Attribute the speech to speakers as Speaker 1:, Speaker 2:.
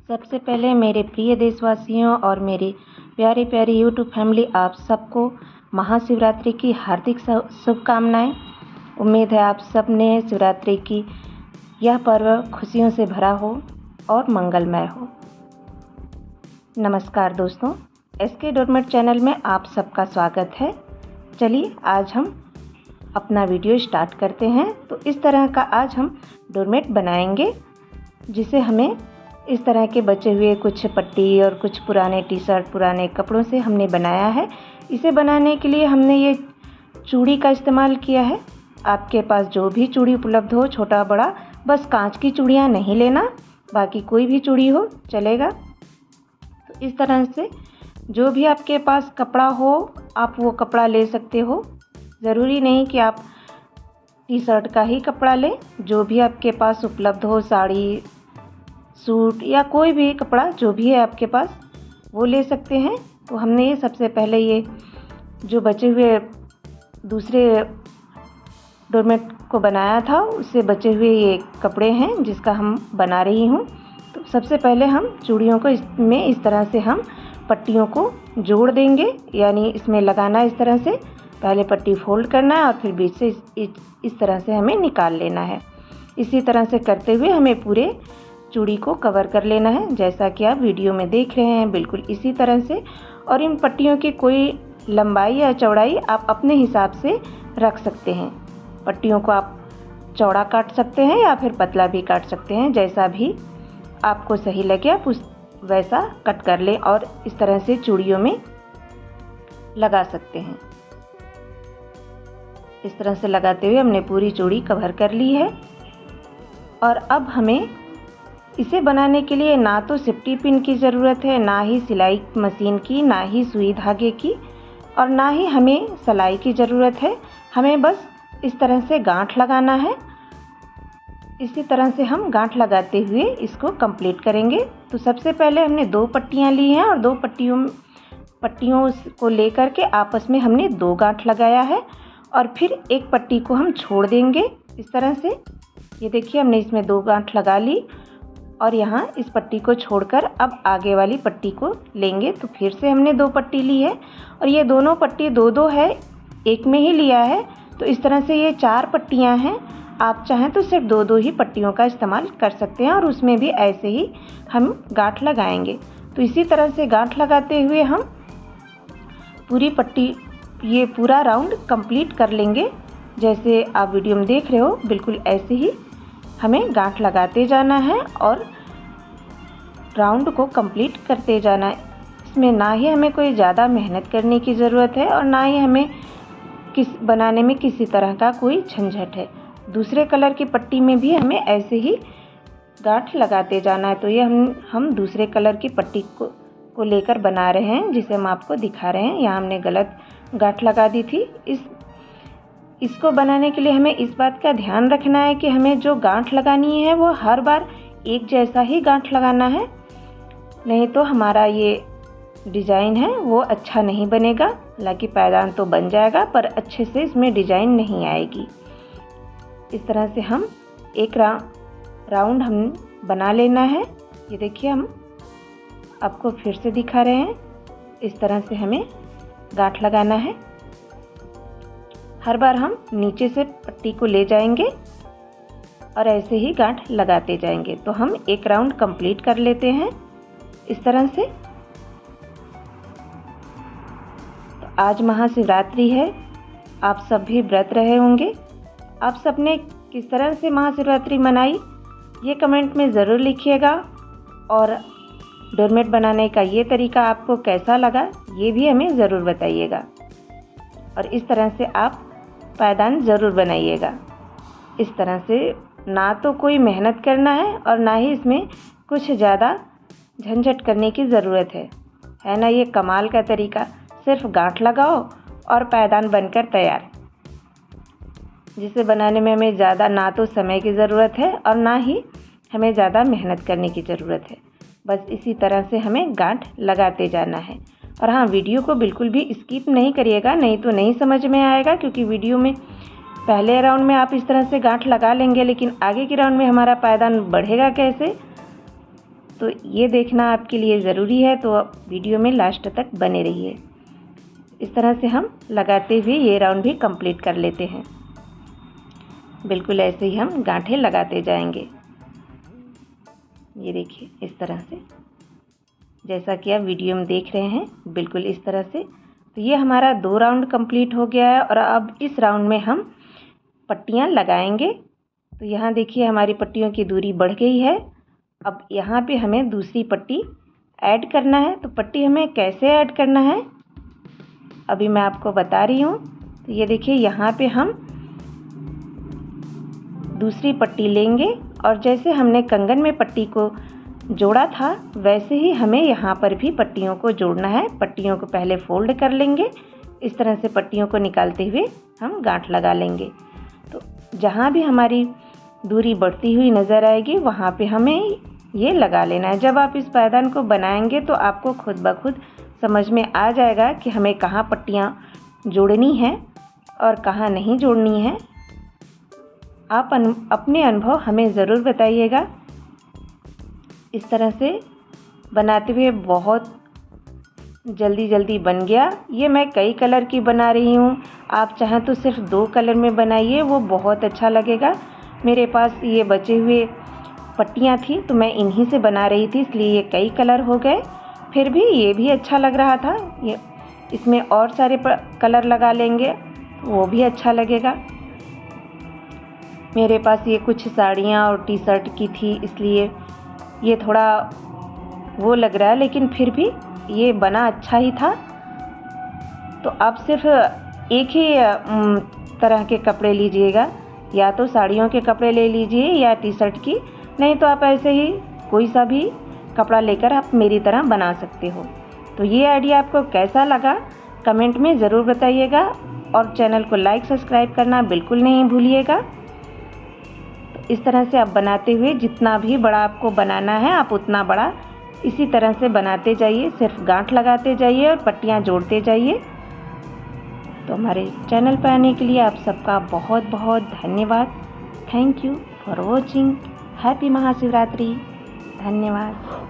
Speaker 1: सबसे पहले मेरे प्रिय देशवासियों और मेरी प्यारी प्यारी यूट्यूब फैमिली, आप सबको महाशिवरात्रि की हार्दिक शुभकामनाएं। उम्मीद है आप सब ने शिवरात्रि की यह पर्व खुशियों से भरा हो और मंगलमय हो। नमस्कार दोस्तों, एसके डोरमेट चैनल में आप सबका स्वागत है। चलिए आज हम अपना वीडियो स्टार्ट करते हैं। तो इस तरह का आज हम डोरमेट बनाएंगे, जिसे हमें इस तरह के बचे हुए कुछ पट्टी और कुछ पुराने टी शर्ट, पुराने कपड़ों से हमने बनाया है। इसे बनाने के लिए हमने ये चूड़ी का इस्तेमाल किया है। आपके पास जो भी चूड़ी उपलब्ध हो, छोटा बड़ा, बस कांच की चूड़ियाँ नहीं लेना, बाकी कोई भी चूड़ी हो चलेगा। तो इस तरह से जो भी आपके पास कपड़ा हो आप वो कपड़ा ले सकते हो। ज़रूरी नहीं कि आप टी शर्ट का ही कपड़ा लें, जो भी आपके पास उपलब्ध हो, साड़ी, सूट या कोई भी कपड़ा जो भी है आपके पास वो ले सकते हैं। तो हमने ये सबसे पहले ये जो बचे हुए दूसरे डोरमेट को बनाया था, उससे बचे हुए ये कपड़े हैं जिसका हम बना रही हूँ। तो सबसे पहले हम चूड़ियों को इसमें इस तरह से हम पट्टियों को जोड़ देंगे, यानी इसमें लगाना इस तरह से। पहले पट्टी फोल्ड करना है और फिर बीच से इस तरह से हमें निकाल लेना है। इसी तरह से करते हुए हमें पूरे चूड़ी को कवर कर लेना है, जैसा कि आप वीडियो में देख रहे हैं, बिल्कुल इसी तरह से। और इन पट्टियों की कोई लंबाई या चौड़ाई आप अपने हिसाब से रख सकते हैं। पट्टियों को आप चौड़ा काट सकते हैं या फिर पतला भी काट सकते हैं, जैसा भी आपको सही लगे आप वैसा कट कर लें और इस तरह से चूड़ियों में लगा सकते हैं। इस तरह से लगाते हुए हमने पूरी चूड़ी कवर कर ली है। और अब हमें इसे बनाने के लिए ना तो सेफ्टी पिन की ज़रूरत है, ना ही सिलाई मशीन की, ना ही सुई धागे की, और ना ही हमें सिलाई की ज़रूरत है। हमें बस इस तरह से गांठ लगाना है। इसी तरह से हम गांठ लगाते हुए इसको कंप्लीट करेंगे। तो सबसे पहले हमने 2 पट्टियाँ ली हैं और 2 पट्टियों को लेकर के आपस में हमने 2 गांठ लगाया है और फिर एक पट्टी को हम छोड़ देंगे इस तरह से। ये देखिए हमने इसमें 2 गांठ लगा ली और यहाँ इस पट्टी को छोड़कर अब आगे वाली पट्टी को लेंगे। तो फिर से हमने 2 पट्टी ली है और ये दोनों पट्टी 2-2 है, एक में ही लिया है। तो इस तरह से ये 4 पट्टियाँ हैं। आप चाहें तो सिर्फ 2-2 ही पट्टियों का इस्तेमाल कर सकते हैं और उसमें भी ऐसे ही हम गांठ लगाएंगे। तो इसी तरह से गांठ लगाते हुए हम पूरी पट्टी, ये पूरा राउंड कंप्लीट कर लेंगे। जैसे आप वीडियो में देख रहे हो, बिल्कुल ऐसे ही हमें गांठ लगाते जाना है और राउंड को कंप्लीट करते जाना है। इसमें ना ही हमें कोई ज़्यादा मेहनत करने की ज़रूरत है और ना ही हमें बनाने में किसी तरह का कोई झंझट है। दूसरे कलर की पट्टी में भी हमें ऐसे ही गांठ लगाते जाना है। तो ये हम दूसरे कलर की पट्टी को लेकर बना रहे हैं, जिसे हम आपको दिखा रहे हैं। यहाँ हमने गलत गांठ लगा दी थी। इसको बनाने के लिए हमें इस बात का ध्यान रखना है कि हमें जो गांठ लगानी है वो हर बार एक जैसा ही गांठ लगाना है, नहीं तो हमारा ये डिज़ाइन है वो अच्छा नहीं बनेगा। हालांकि पायदान तो बन जाएगा पर अच्छे से इसमें डिज़ाइन नहीं आएगी। इस तरह से हम एक राउंड हम बना लेना है। ये देखिए हम आपको फिर से दिखा रहे हैं, इस तरह से हमें गांठ लगाना है। हर बार हम नीचे से पट्टी को ले जाएंगे और ऐसे ही गांठ लगाते जाएंगे। तो हम एक राउंड कंप्लीट कर लेते हैं इस तरह से। तो आज महाशिवरात्रि है, आप सब भी व्रत रहे होंगे। आप सब ने किस तरह से महाशिवरात्रि मनाई ये कमेंट में ज़रूर लिखिएगा, और डोरमेट बनाने का ये तरीका आपको कैसा लगा ये भी हमें ज़रूर बताइएगा। और इस तरह से आप पायदान ज़रूर बनाइएगा। इस तरह से ना तो कोई मेहनत करना है और ना ही इसमें कुछ ज़्यादा झंझट करने की ज़रूरत है ना। ये कमाल का तरीका, सिर्फ गांठ लगाओ और पायदान बनकर तैयार, जिसे बनाने में हमें ज़्यादा ना तो समय की ज़रूरत है और ना ही हमें ज़्यादा मेहनत करने की ज़रूरत है। बस इसी तरह से हमें गांठ लगाते जाना है। और हाँ, वीडियो को बिल्कुल भी स्किप नहीं करिएगा, नहीं तो नहीं समझ में आएगा। क्योंकि वीडियो में पहले राउंड में आप इस तरह से गांठ लगा लेंगे, लेकिन आगे के राउंड में हमारा पायदान बढ़ेगा कैसे, तो ये देखना आपके लिए ज़रूरी है, तो आप वीडियो में लास्ट तक बने रहिए। इस तरह से हम लगाते हुए ये राउंड भी कंप्लीट कर लेते हैं। बिल्कुल ऐसे ही हम गांठें लगाते जाएंगे। ये देखिए इस तरह से, जैसा कि आप वीडियो में देख रहे हैं, बिल्कुल इस तरह से। तो ये हमारा 2 राउंड कंप्लीट हो गया है और अब इस राउंड में हम पट्टियाँ लगाएंगे। तो यहाँ देखिए हमारी पट्टियों की दूरी बढ़ गई है। अब यहाँ पे हमें दूसरी पट्टी ऐड करना है। तो पट्टी हमें कैसे ऐड करना है अभी मैं आपको बता रही हूँ। तो ये देखिए यहाँ पे हम दूसरी पट्टी लेंगे और जैसे हमने कंगन में पट्टी को जोड़ा था वैसे ही हमें यहाँ पर भी पट्टियों को जोड़ना है। पट्टियों को पहले फोल्ड कर लेंगे। इस तरह से पट्टियों को निकालते हुए हम गांठ लगा लेंगे। तो जहाँ भी हमारी दूरी बढ़ती हुई नज़र आएगी वहाँ पे हमें ये लगा लेना है। जब आप इस पायदान को बनाएंगे तो आपको खुद ब खुद समझ में आ जाएगा कि हमें कहाँ पट्टियाँ जोड़नी है और कहाँ नहीं जोड़नी है। आप अपने अनुभव हमें ज़रूर बताइएगा। इस तरह से बनाते हुए बहुत जल्दी बन गया। ये मैं कई कलर की बना रही हूँ, आप चाहें तो सिर्फ 2 कलर में बनाइए, वो बहुत अच्छा लगेगा। मेरे पास ये बचे हुए पट्टियाँ थी तो मैं इन्हीं से बना रही थी, इसलिए ये कई कलर हो गए। फिर भी ये भी अच्छा लग रहा था। ये इसमें और सारे कलर लगा लेंगे वो भी अच्छा लगेगा। मेरे पास ये कुछ साड़ियाँ और टी शर्ट की थी, इसलिए ये थोड़ा वो लग रहा है, लेकिन फिर भी ये बना अच्छा ही था। तो आप सिर्फ एक ही तरह के कपड़े लीजिएगा, या तो साड़ियों के कपड़े ले लीजिए या टी शर्ट की, नहीं तो आप ऐसे ही कोई सा भी कपड़ा लेकर आप मेरी तरह बना सकते हो। तो ये आइडिया आपको कैसा लगा कमेंट में ज़रूर बताइएगा और चैनल को लाइक सब्सक्राइब करना बिल्कुल नहीं भूलिएगा। तो इस तरह से आप बनाते हुए जितना भी बड़ा आपको बनाना है आप उतना बड़ा इसी तरह से बनाते जाइए, सिर्फ गांठ लगाते जाइए और पट्टियाँ जोड़ते जाइए। तो हमारे चैनल पर आने के लिए आप सबका बहुत बहुत धन्यवाद। Thank you for watching. Happy Mahashivratri. धन्यवाद।